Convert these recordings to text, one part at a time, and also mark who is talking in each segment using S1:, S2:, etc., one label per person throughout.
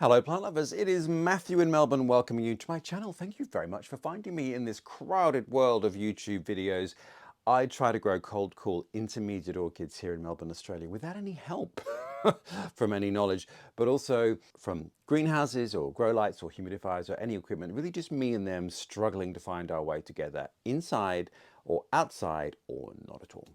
S1: Hello plant lovers, it is Matthew in Melbourne welcoming you to my channel. Thank you very much for finding me in this crowded world of YouTube videos. I try to grow cold, cool, intermediate orchids here in Melbourne, Australia without any help from any knowledge, but also from greenhouses or grow lights or humidifiers or any equipment, really just me and them struggling to find our way together inside or outside or not at all.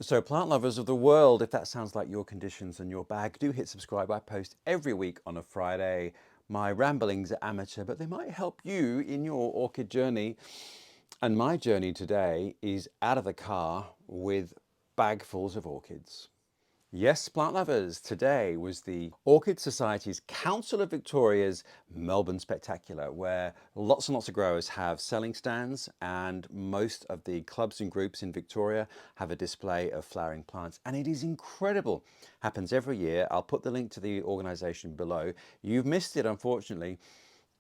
S1: So plant lovers of the world, if that sounds like your conditions and your bag, do hit subscribe. I post every week on a Friday. My ramblings are amateur, but they might help you in your orchid journey. And my journey today is out of the car with bagfuls of orchids. Yes, plant lovers, today was the Orchid Society's Council of Victoria's Melbourne Spectacular, where lots and lots of growers have selling stands, and most of the clubs and groups in Victoria have a display of flowering plants, and it is incredible. Happens every year. I'll put the link to the organisation below. You've missed it, unfortunately,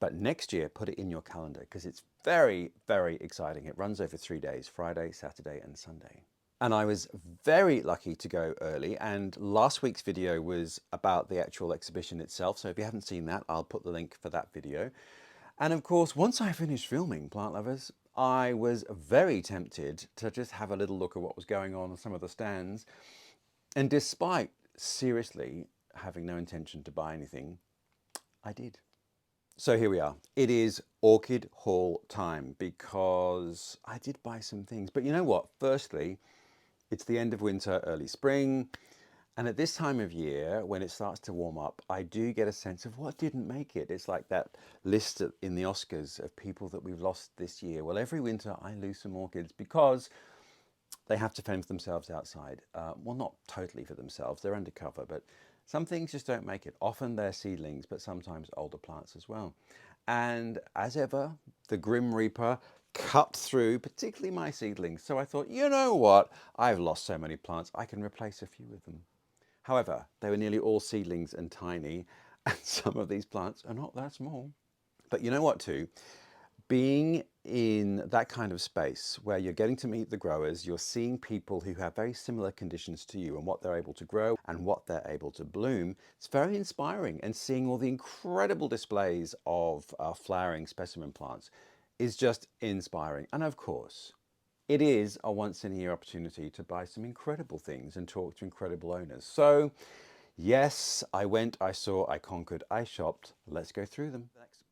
S1: but next year put it in your calendar because it's very, very exciting. It runs over 3 days, Friday, Saturday and Sunday. And I was very lucky to go early, and last week's video was about the actual exhibition itself, so if you haven't seen that, I'll put the link for that video. And of course, once I finished filming, plant lovers, I was very tempted to just have a little look at what was going on some of the stands, and despite seriously having no intention to buy anything, I did. So here we are. It is orchid haul time because I did buy some things, but you know what? Firstly, it's the end of winter, early spring, and at this time of year, when it starts to warm up, I do get a sense of what didn't make it. It's like that list in the Oscars of people that we've lost this year. Well, every winter I lose some orchids because they have to fend for themselves outside. Well, not totally for themselves, they're undercover, but some things just don't make it. Often they're seedlings, but sometimes older plants as well. And as ever, the Grim Reaper cut through, particularly my seedlings. So I thought, you know what? I've lost so many plants, I can replace a few of them. However, they were nearly all seedlings and tiny, and some of these plants are not that small. But you know what too? Being in that kind of space where you're getting to meet the growers, you're seeing people who have very similar conditions to you and what they're able to grow and what they're able to bloom, it's very inspiring. And seeing all the incredible displays of flowering specimen plants is just inspiring. And of course, it is a once in a year opportunity to buy some incredible things and talk to incredible owners. So yes, I went, I saw, I conquered, I shopped. Let's go through them.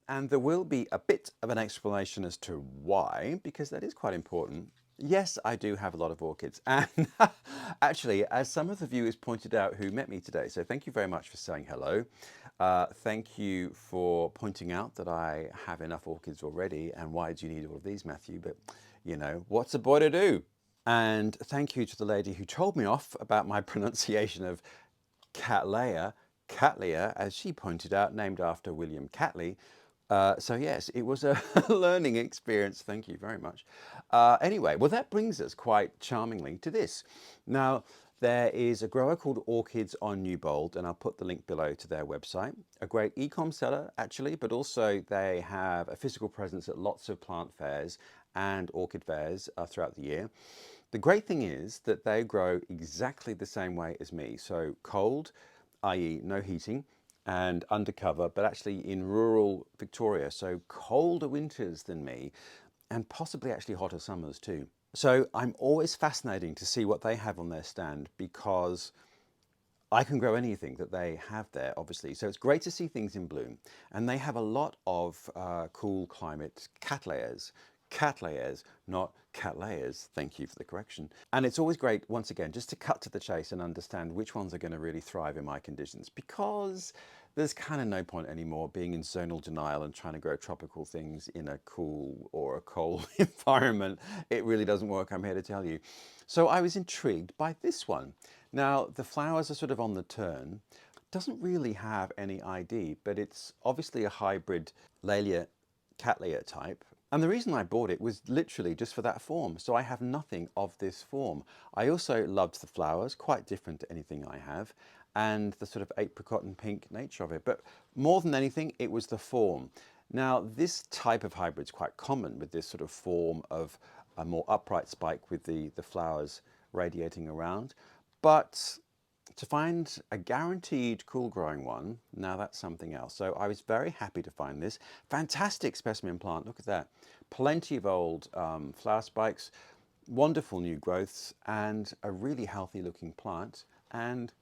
S1: And there will be a bit of an explanation as to why, because that is quite important. Yes, I do have a lot of orchids. And actually, as some of the viewers pointed out who met me today, so thank you very much for saying hello. Thank you for pointing out that I have enough orchids already. And why do you need all of these, Matthew? But, you know, what's a boy to do? And thank you to the lady who told me off about my pronunciation of Cattleya, as she pointed out, named after William Catley. So yes, it was a learning experience. Thank you very much. Anyway, well, that brings us quite charmingly to this. Now, there is a grower called Orchids on Newbold, and I'll put the link below to their website. A great e-com seller, actually, but also they have a physical presence at lots of plant fairs and orchid fairs throughout the year. The great thing is that they grow exactly the same way as me. So cold, i.e. no heating, and undercover, but actually in rural Victoria. So colder winters than me, and possibly actually hotter summers too. So I'm always fascinating to see what they have on their stand because I can grow anything that they have there, obviously. So it's great to see things in bloom. And they have a lot of cool climate cattleyas, not cattleyas. Thank you for the correction. And it's always great, once again, just to cut to the chase and understand which ones are going to really thrive in my conditions, because there's kind of no point anymore being in zonal denial and trying to grow tropical things in a cool or a cold environment. It really doesn't work, I'm here to tell you. So I was intrigued by this one. Now, the flowers are sort of on the turn. Doesn't really have any ID, but it's obviously a hybrid Cattleya type. And the reason I bought it was literally just for that form. So I have nothing of this form. I also loved the flowers, quite different to anything I have, and the sort of apricot and pink nature of it. But more than anything, it was the form. Now, this type of hybrid is quite common with this sort of form of a more upright spike with the flowers radiating around. But To find a guaranteed cool growing one, now that's something else. So I was very happy to find this fantastic specimen plant. Look at that. Plenty of old flower spikes, wonderful new growths, and a really healthy looking plant. And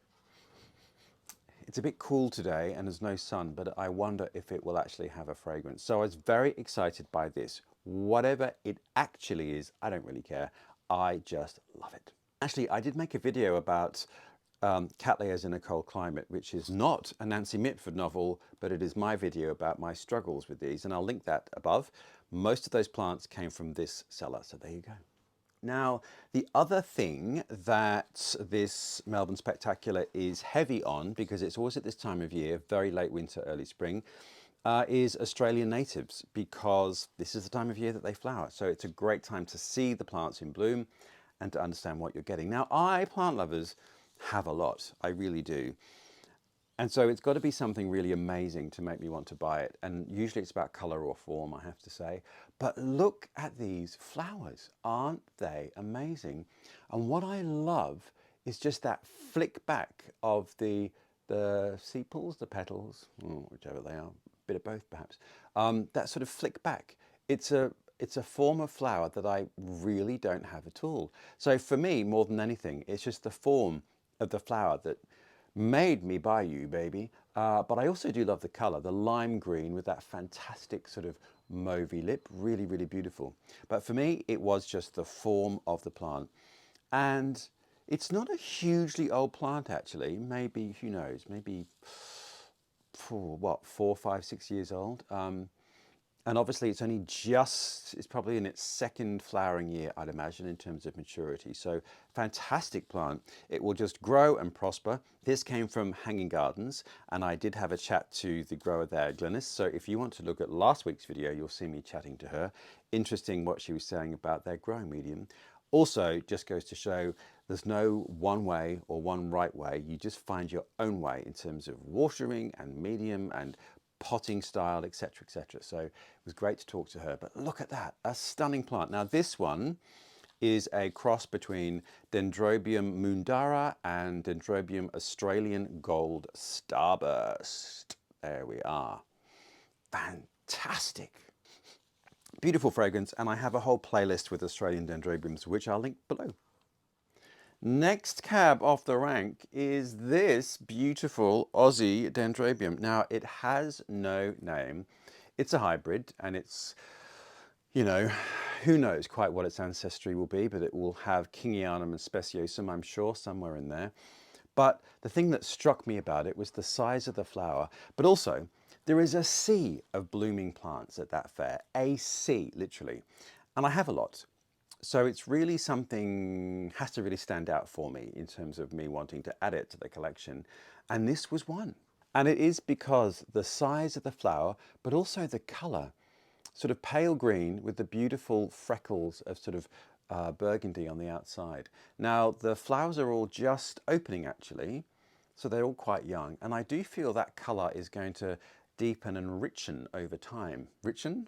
S1: it's a bit cool today and there's no sun, but I wonder if it will actually have a fragrance. So I was very excited by this. Whatever it actually is, I don't really care. I just love it. Actually, I did make a video about Cattleyas in a cold climate, which is not a Nancy Mitford novel, but it is my video about my struggles with these, and I'll link that above. Most of those plants came from this cellar, so there you go. Now, the other thing that this Melbourne Spectacular is heavy on, because it's always at this time of year, very late winter, early spring, is Australian natives, because this is the time of year that they flower. So it's a great time to see the plants in bloom and to understand what you're getting. Now, plant lovers, have a lot. I really do. And so it's got to be something really amazing to make me want to buy it. And usually it's about color or form, I have to say. But look at these flowers. Aren't they amazing? And what I love is just that flick back of the sepals, the petals, whichever they are, a bit of both perhaps. That sort of flick back. It's a form of flower that I really don't have at all. So for me, more than anything, it's just the form of the flower that made me buy you, baby. But I also do love the color, the lime green with that fantastic sort of mauvey lip, really, really beautiful. But for me, it was just the form of the plant. And it's not a hugely old plant, actually. Maybe, who knows, maybe, what, 4, 5, 6 years old. And obviously it's probably in its second flowering year, I'd imagine, in terms of maturity. So fantastic plant. It will just grow and prosper. This came from Hanging Gardens, and I did have a chat to the grower there, Glenys. So if you want to look at last week's video, you'll see me chatting to her. Interesting what she was saying about their growing medium. Also, just goes to show there's no one way or one right way. You just find your own way in terms of watering and medium and potting style, etc., etc. So it was great to talk to her. But look at that, a stunning plant. Now this one is a cross between Dendrobium Moondarra and Dendrobium Australian Gold Starburst. There we are. Fantastic. Beautiful fragrance, and I have a whole playlist with Australian Dendrobiums, which I'll link below. Next cab off the rank is this beautiful Aussie Dendrobium. Now, it has no name. It's a hybrid, and it's, you know, who knows quite what its ancestry will be, but it will have Kingianum and Speciosum, I'm sure, somewhere in there. But the thing that struck me about it was the size of the flower, but also there is a sea of blooming plants at that fair, a sea, literally. And I have a lot. So it's really something, has to really stand out for me in terms of me wanting to add it to the collection. And this was one. And it is because the size of the flower, but also the color, sort of pale green with the beautiful freckles of sort of burgundy on the outside. Now, the flowers are all just opening actually, so they're all quite young. And I do feel that color is going to deepen and richen over time. Richen?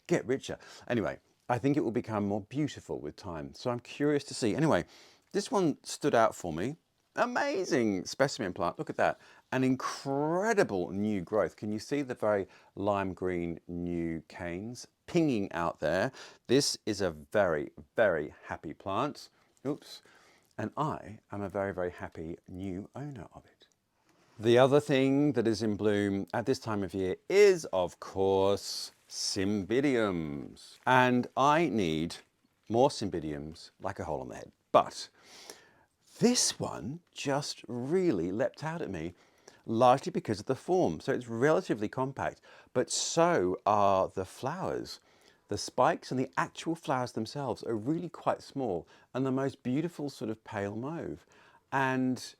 S1: Get richer. Anyway, I think it will become more beautiful with time. So I'm curious to see. Anyway, this one stood out for me. Amazing specimen plant. Look at that. An incredible new growth. Can you see the very lime green new canes pinging out there? This is a very, very happy plant. Oops. And I am a very, very happy new owner of it. The other thing that is in bloom at this time of year is, of course, Cymbidiums. And I need more Cymbidiums like a hole on the head. But this one just really leapt out at me, largely because of the form. So it's relatively compact, but so are the flowers. The spikes and the actual flowers themselves are really quite small and the most beautiful sort of pale mauve. And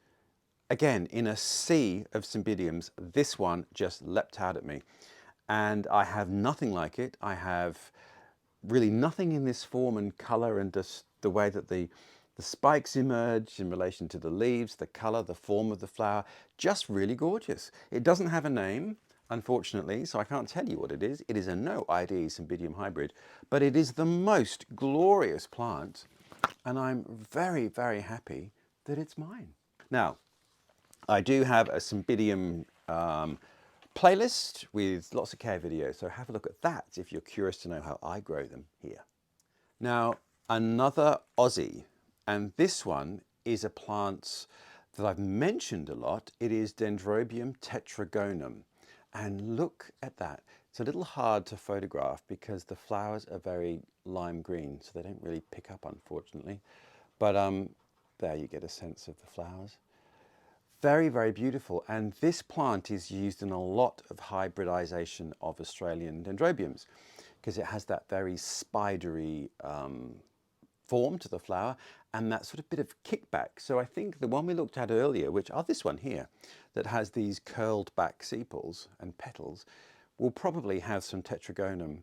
S1: again, in a sea of Cymbidiums, this one just leapt out at me. And I have nothing like it. I have really nothing in this form and color and just the way that the spikes emerge in relation to the leaves, the color, the form of the flower, just really gorgeous. It doesn't have a name, unfortunately, so I can't tell you what it is. It is a no ID Cymbidium hybrid, but it is the most glorious plant, and I'm very, very happy that it's mine. Now, I do have a Cymbidium playlist with lots of care videos, so have a look at that if you're curious to know how I grow them here. Now, another Aussie, and this one is a plant that I've mentioned a lot. It is Dendrobium tetragonum. And look at that. It's a little hard to photograph because the flowers are very lime green, so they don't really pick up, unfortunately. But there you get a sense of the flowers. Very, very beautiful. And this plant is used in a lot of hybridization of Australian dendrobiums because it has that very spidery form to the flower and that sort of bit of kickback. So I think the one we looked at earlier, which are this one here, that has these curled back sepals and petals, will probably have some tetragonum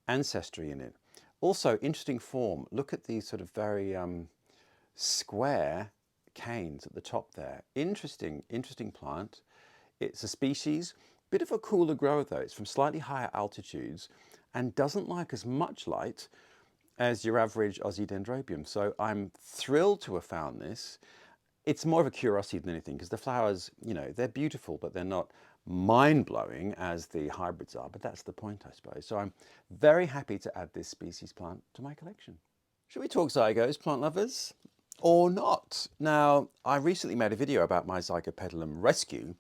S1: ancestry in it. Also, interesting form. Look at these sort of very square canes at the top there. Interesting plant. It's a species, bit of a cooler grower though. It's from slightly higher altitudes and doesn't like as much light as your average Aussie dendrobium. So I'm thrilled to have found this. It's more of a curiosity than anything because the flowers, you know, they're beautiful, but they're not mind-blowing as the hybrids are, but that's the point, I suppose. So I'm very happy to add this species plant to my collection. Should we talk zygos, plant lovers? Or not? Now, I recently made a video about my Zygopetalum rescue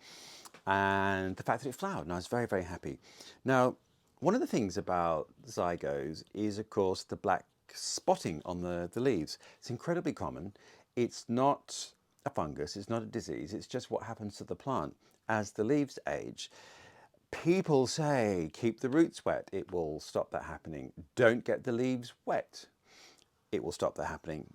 S1: and the fact that it flowered, and I was very, very happy. Now, one of the things about zygos is, of course, the black spotting on the leaves. It's incredibly common. It's not a fungus, it's not a disease, it's just what happens to the plant as the leaves age. People say, keep the roots wet, it will stop that happening. Don't get the leaves wet, it will stop that happening.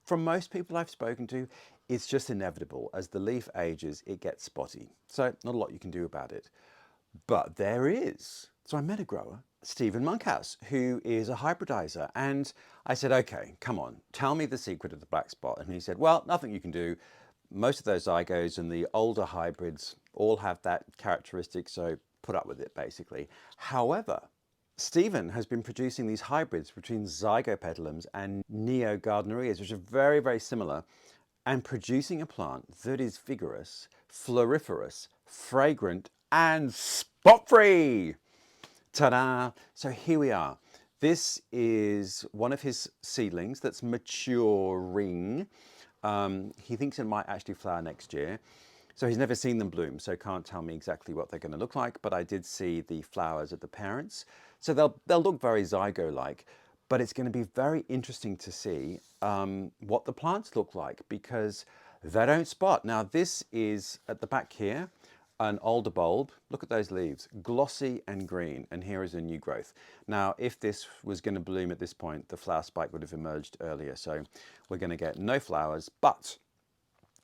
S1: From most people I've spoken to, it's just inevitable. As the leaf ages, it gets spotty. So not a lot you can do about it. But there is. So I met a grower, Stephen Monkhouse, who is a hybridizer. And I said, okay, come on, tell me the secret of the black spot. And he said, well, nothing you can do. Most of those zygos and the older hybrids all have that characteristic, so put up with it, basically. However, Stephen has been producing these hybrids between Zygopetalums and Neogardnerias, which are very, very similar, and producing a plant that is vigorous, floriferous, fragrant, and spot-free. Ta-da! So here we are. This is one of his seedlings that's maturing. He thinks it might actually flower next year. So he's never seen them bloom, so can't tell me exactly what they're going to look like, but I did see the flowers of the parents. So they'll look very zygo-like, but it's going to be very interesting to see what the plants look like because they don't spot. Now this is at the back here, an older bulb. Look at those leaves, glossy and green, and here is a new growth. Now, if this was going to bloom at this point, the flower spike would have emerged earlier, so we're going to get no flowers, but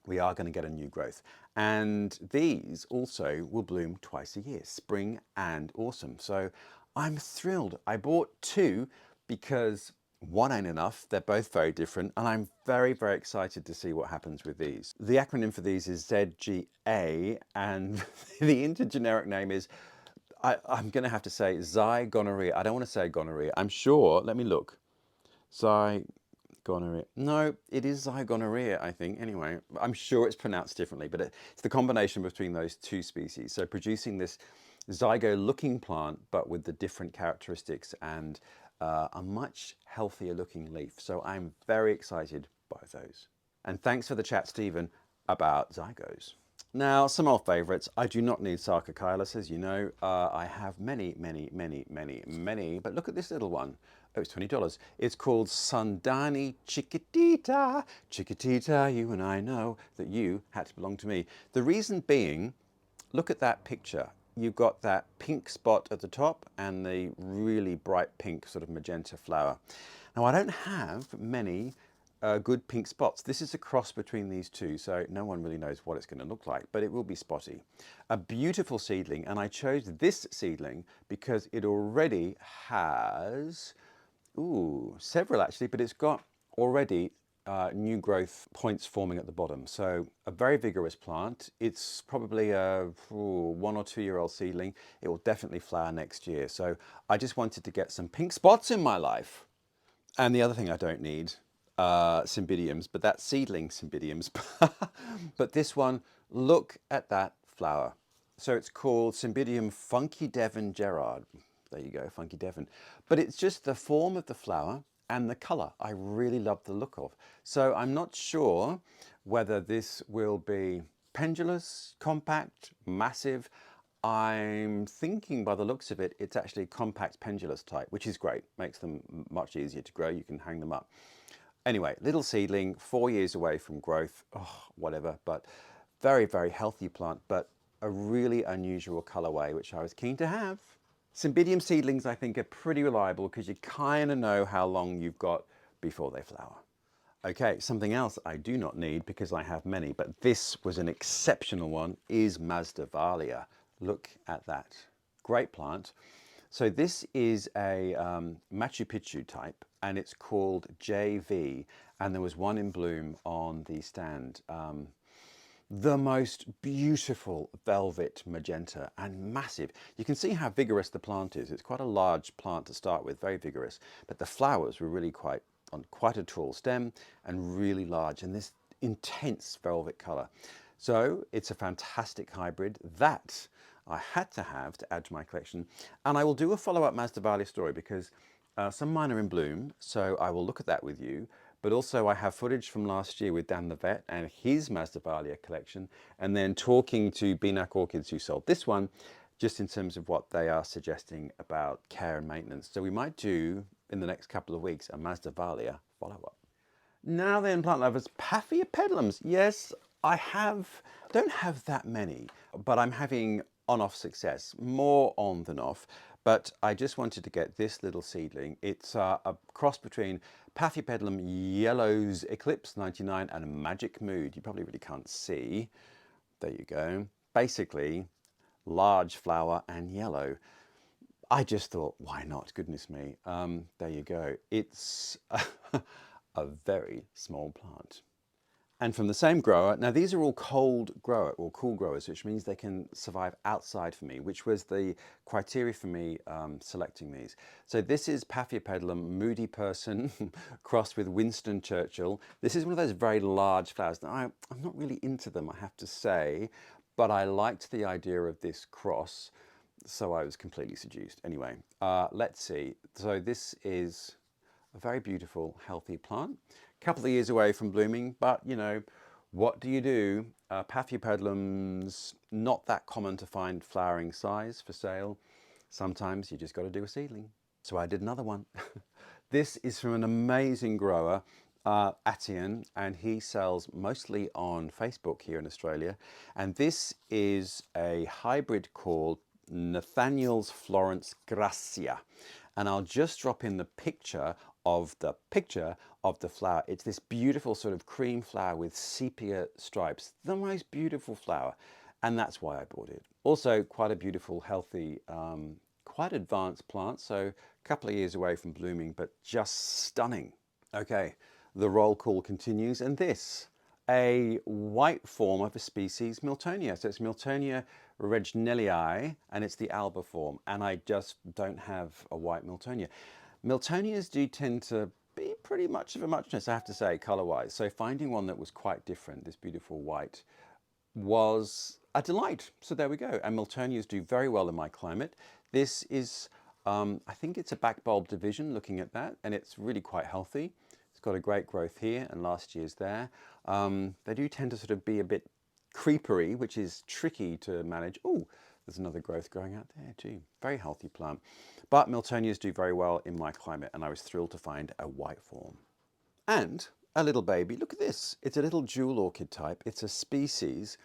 S1: we are going to get a new growth. And these also will bloom twice a year, spring and autumn. So I'm thrilled. I bought two because one ain't enough. They're both very different. And I'm very, very excited to see what happens with these. The acronym for these is ZGA, and the intergeneric name is, I'm going to have to say Zygoneria. I don't want to say gonorrhea. I'm sure, let me look. Zygoneria. No, it is Zygoneria, I think. Anyway, I'm sure it's pronounced differently, but it's the combination between those two species. So producing this zygo-looking plant, but with the different characteristics and a much healthier looking leaf. So I'm very excited by those. And thanks for the chat, Stephen, about zygos. Now, some old favourites. I do not need Sarcochilus, as you know. I have many, but look at this little one. Oh, it's $20. It's called sundaani chicquita. Chiquitita, you and I know that you had to belong to me. The reason being, look at that picture. You've got that pink spot at the top and the really bright pink sort of magenta flower. Now, I don't have many good pink spots. This is a cross between these two, so no one really knows what it's going to look like, but it will be spotty. A beautiful seedling, and I chose this seedling because it already has, several actually, but it's got already new growth points forming at the bottom. So a very vigorous plant. It's probably a 1 or 2 year old seedling. It will definitely flower next year. So I just wanted to get some pink spots in my life. And the other thing I don't need, Cymbidiums, but that's seedling Cymbidiums. But this one, look at that flower. So it's called Cymbidium Funky Devon Gerard. There you go, Funky Devon. But it's just the form of the flower and the colour I really love the look of. So I'm not sure whether this will be pendulous, compact, massive. I'm thinking by the looks of it, it's actually compact pendulous type, which is great. Makes them much easier to grow. You can hang them up. Anyway, little seedling, 4 years away from growth, oh, whatever, but very, very healthy plant, but a really unusual colorway, which I was keen to have. Cymbidium seedlings, I think, are pretty reliable because you kind of know how long you've got before they flower. Okay, something else I do not need because I have many, but this was an exceptional one, is Masdevallia. Look at that. Great plant. So this is a Machu Picchu type, and it's called JV, and there was one in bloom on the stand. The most beautiful velvet magenta and massive. You can see how vigorous the plant is. It's quite a large plant to start with, very vigorous, but the flowers were really on quite a tall stem and really large, and this intense velvet color. So it's a fantastic hybrid that I had to have to add to my collection. And I will do a follow-up Masdevallia story because some mine are in bloom, so I will look at that with you. But also I have footage from last year with Dan the vet and his Masdevallia collection, and then talking to Binac Orchids who sold this one, just in terms of what they are suggesting about care and maintenance. So we might do, in the next couple of weeks, a Masdevallia follow-up. Now then, plant lovers, Paphiopedilums. Yes, don't have that many, but I'm having on-off success, more on than off. But I just wanted to get this little seedling. It's a cross between Paphiopedilum Yellow's Eclipse 99 and Magic Mood. You probably really can't see. There you go. Basically, large flower and yellow. I just thought, why not? Goodness me. There you go. It's a very small plant. And from the same grower, now these are all cool growers, which means they can survive outside for me, which was the criteria for me selecting these. So this is Paphiopedilum Moody Person crossed with Winston Churchill. This is one of those very large flowers. Now, I'm not really into them, I have to say, but I liked the idea of this cross, so I was completely seduced. Anyway, let's see. So this is a very beautiful, healthy plant. A couple of years away from blooming, but you know, what do? Paphiopedilum's not that common to find flowering size for sale. Sometimes you just got to do a seedling. So I did another one. This is from an amazing grower, Atian, and he sells mostly on Facebook here in Australia. And this is a hybrid called Nathaniel's Florence Gracia. And I'll just drop in the picture of the flower. It's this beautiful sort of cream flower with sepia stripes, the most beautiful flower, and that's why I bought it. Also quite a beautiful, healthy, quite advanced plant, so a couple of years away from blooming, but just stunning. Okay, the roll call continues, and this, a white form of a species, Miltonia. So it's Miltonia regnellii, and it's the alba form, and I just don't have a white Miltonia. Miltonias do tend to be pretty much of a muchness, I have to say, colour-wise. So finding one that was quite different, this beautiful white, was a delight. So there we go. And Miltonias do very well in my climate. This is, I think it's a back bulb division, looking at that, and it's really quite healthy. It's got a great growth here, and last year's there. They do tend to sort of be a bit creepery, which is tricky to manage. Oh, there's another growth growing out there too. Very healthy plant. But Miltonias do very well in my climate, and I was thrilled to find a white form. And a little baby. Look at this. It's a little jewel orchid type. It's a species,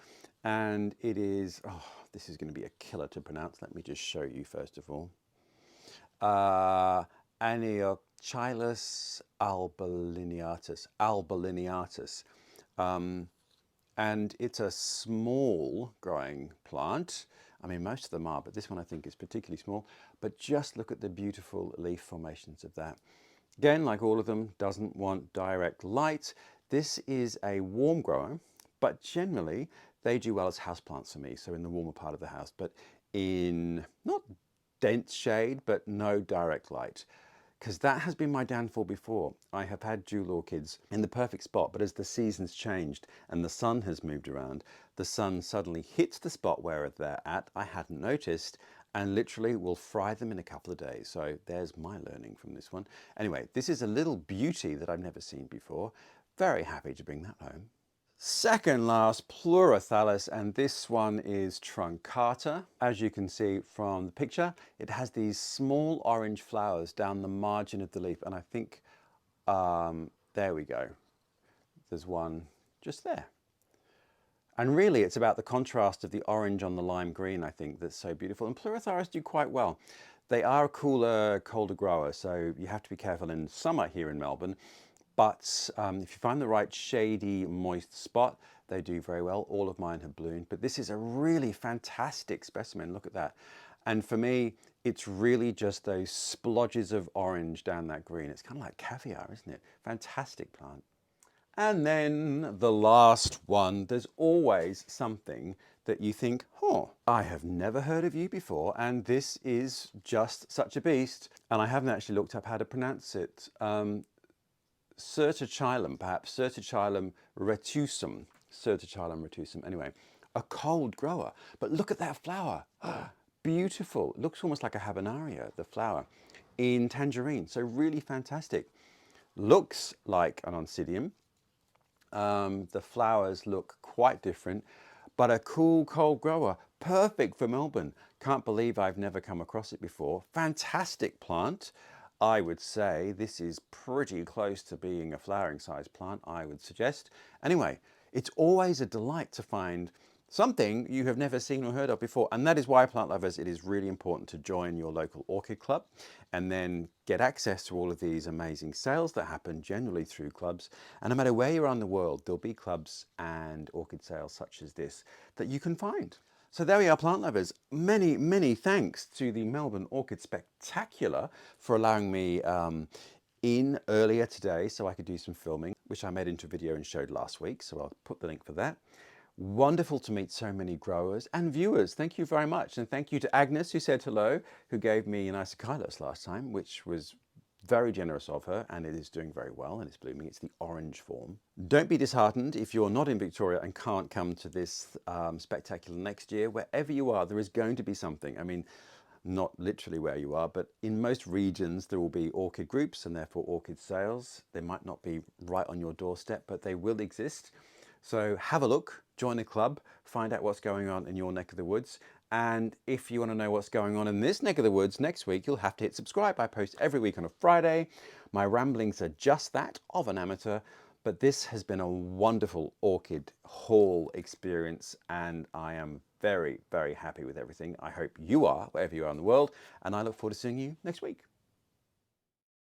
S1: and it is, oh, this is going to be a killer to pronounce. Let me just show you first of all. Anoectochilus albolineatus. And it's a small growing plant. I mean, most of them are, but this one I think is particularly small. But just look at the beautiful leaf formations of that. Again, like all of them, doesn't want direct light. This is a warm grower, but generally they do well as houseplants for me, so in the warmer part of the house, but in not dense shade, but no direct light. because that has been my downfall before. I have had jewel orchids in the perfect spot, but as the seasons changed and the sun has moved around, the sun suddenly hits the spot where they're at, I hadn't noticed, and literally will fry them in a couple of days. So there's my learning from this one. Anyway, this is a little beauty that I've never seen before. Very happy to bring that home. Second last, Pleurothallis, and this one is truncata. As you can see from the picture, it has these small orange flowers down the margin of the leaf, and I think, there we go. There's one just there. And really, it's about the contrast of the orange on the lime green, I think, that's so beautiful. And Pleurothallis do quite well. They are a cooler, colder grower, so you have to be careful in summer here in Melbourne. But if you find the right shady, moist spot, they do very well. All of mine have bloomed, but this is a really fantastic specimen. Look at that. And for me, it's really just those splodges of orange down that green. It's kind of like caviar, isn't it? Fantastic plant. And then the last one, there's always something that you think, oh, I have never heard of you before, and this is just such a beast. And I haven't actually looked up how to pronounce it. Cyrtochilum, perhaps, Cyrtochilum retusum. Cyrtochilum retusum. Anyway, a cold grower. But look at that flower. Beautiful. It looks almost like a habenaria, the flower, in tangerine. So really fantastic. Looks like an oncidium. The flowers look quite different, but a cool, cold grower. Perfect for Melbourne. Can't believe I've never come across it before. Fantastic plant. I would say this is pretty close to being a flowering size plant, I would suggest. Anyway, it's always a delight to find something you have never seen or heard of before. And that is why, plant lovers, it is really important to join your local orchid club and then get access to all of these amazing sales that happen generally through clubs. And no matter where you are in the world, there'll be clubs and orchid sales such as this that you can find. So there we are, plant lovers. Many, many thanks to the Melbourne Orchid Spectacular for allowing me in earlier today so I could do some filming, which I made into a video and showed last week. So I'll put the link for that. Wonderful to meet so many growers and viewers. Thank you very much. And thank you to Agnes, who said hello, who gave me an Anoectochilus last time, which was very generous of her, and it is doing very well and it's blooming. It's the orange form. Don't be disheartened if you're not in Victoria and can't come to this spectacular next year. Wherever you are, there is going to be something. I mean, not literally where you are, but in most regions there will be orchid groups and therefore orchid sales. They might not be right on your doorstep, but they will exist. So have a look, join a club, find out what's going on in your neck of the woods. And if you want to know what's going on in this neck of the woods next week, you'll have to hit subscribe. I post every week on a Friday. My ramblings are just that, of an amateur. But this has been a wonderful orchid haul experience, and I am very, very happy with everything. I hope you are, wherever you are in the world, and I look forward to seeing you next week.